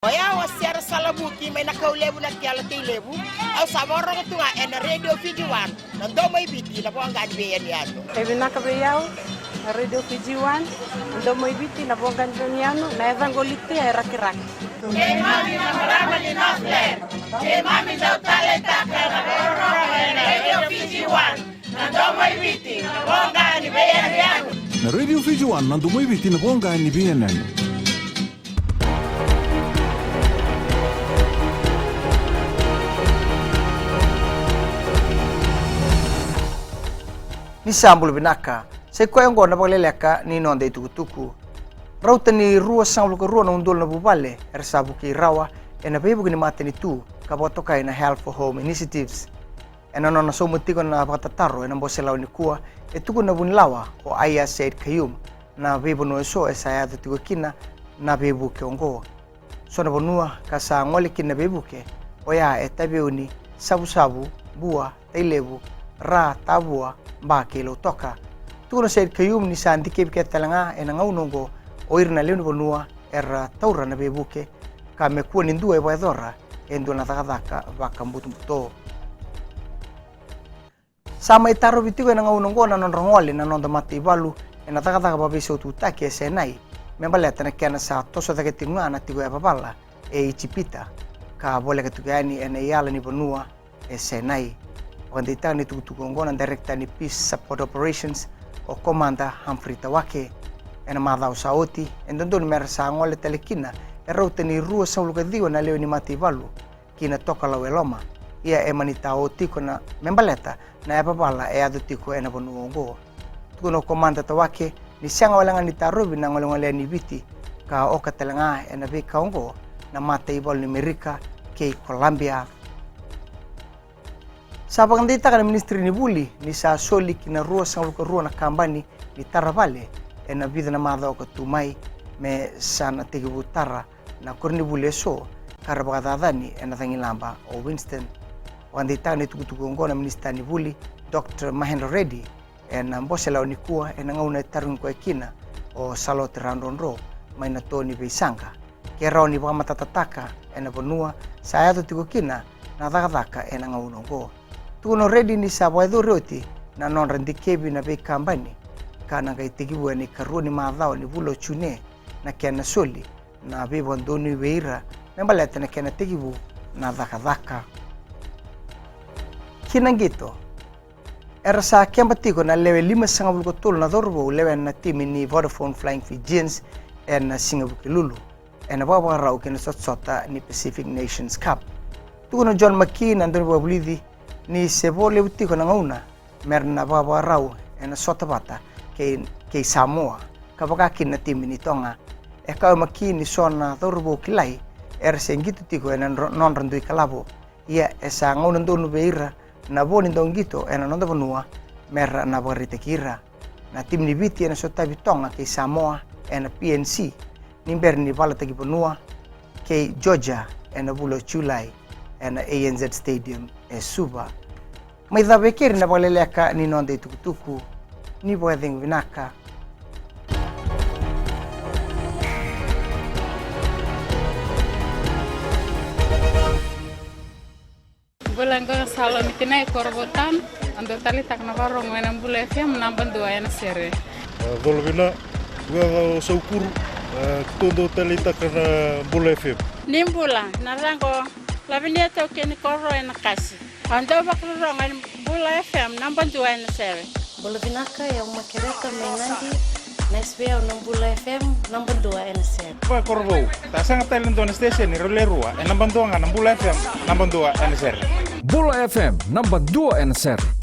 Oya wasiara salabuki may nakaulebu na kiyala tilebu au samoro ko tunga en radio Fiji 1 nando may biti na po ang ganbiyan yato. Ebi nakabeyaw radio Fiji 1 nando may biti na po ang ganbiyan na evangolite ay rakiraki. Kay mami na marama ni Northland. Kay mami daw talenta ka na en radio Fiji 1 nando may biti na po ang ganbiyan yato. Na radio Fiji 1 nando may biti na po ang ganbiyan yato. Ni sambul binaka se ko ngo na bagleleka ni non de tukutuku rauta ni rua sambul ko rua na undol na bubale sabu ki rawa ena bebu ni mateni tu ka boto kai na Health for Home Initiatives ena non na somuti ko na patataro ena bosela ni kuwa etuku na bunlawa o aya said kayum na bebu no so esa ya tu kina na bebu ke ngo so na bonua ka sa ngole kina bebu ke oya etabeuni sabu bua tailebu ra tabua ba kilo toka tuno said kayum ni santi ke talanga enanga unongo oirna leunu bonua era taura na bebuke ka me kuani ndue ba dora endo na takadaka ba kambuto sama itaro bitigo enanga unongo na non rongole na non mati balu ena takadaka ba beso tutake senai membaleta na kana sa toso take tinga na tigo ba bala e chipita ka bole ka tugani ena yala ni bonua e senai Wandita ni tukukongona director ni Peace Support Operations o Commander Humphrey Tawake ena madao saoti endondoni mersa ngole telekina eroute ni rua sauluka diwa na leo ni mati valu kina toka la weloma ia emanita oti kona membaleta na epapala e adutiko ena bonuongo tukono Commander Tawake ni sanga walanga ni tarubi na ngole ni biti ka oka telanga ena beka ongo na mate ibol ni Amerika ke Colombia. Sabang dita kana ministri ni buli ni sa soli kina rua sang luka rua na kambani ni taravale ena vida na madao ka tumai me sana tigibu tara na kurni buli so karabadadani ena tangilamba o Winston wandita ni tukutuku ngona ministra ni buli Dr. Mahendra Reddy ena mbosela onikua ena ngauna tarung kwa kina o salot randonro maina toni beisanga kera oni ba matatataka ena bonua saya tu tikukina na daka ena ngaunongo tuno ready ni sabo edo roti na non rendi kebi na be kambani kana ga itigibu ni karuni madao ni bulo chune na kana soli na be bondoni weira membaleta na kana tigibu na daka kinangito era sa kembatiko na lewe 5 sanga bulko tol na dorbo lewe na timi ni Vodafone Flying Fijians en Singapore Lulu en baba rau kena sota ni Pacific Nations Cup tuno John McKean andoni boblidi ni sebole utiko na ngauna merna baba rau ena sota bata ke Samoa kabaka kin na timi ni tonga e ka makini sona dorbo kilai sengito tiko ena non randui kalabo ia esa ngauna ndonu beira na boni ndongito ena nonda bonua merra na barite kira na tim ni biti ena sota bitonga ke Samoa ena PNC nimber ni bala tagi bonua ke Georgia ena bulo Julai ena ANZ Stadium suba mai da bekir na baleleka ni non de tukutuku ni boeding vinaka Bulan ko salon itinay korbotan ando tali tak na varong wenang bule FM namban dua ena sere Volvina gua saukur todo tali tak na bule FM nimbula narango labinia toke ni korro ena kasi ando bakrong bule FM namban dua ena sere Bulavinaka yang makereta mainandi Nesbea Nambula FM number 2 NSR. Pa korbo ta sanga talent on station ni rolerua en number 2 nga Nambula FM number 2 NSR. Bula FM number 2 NSR.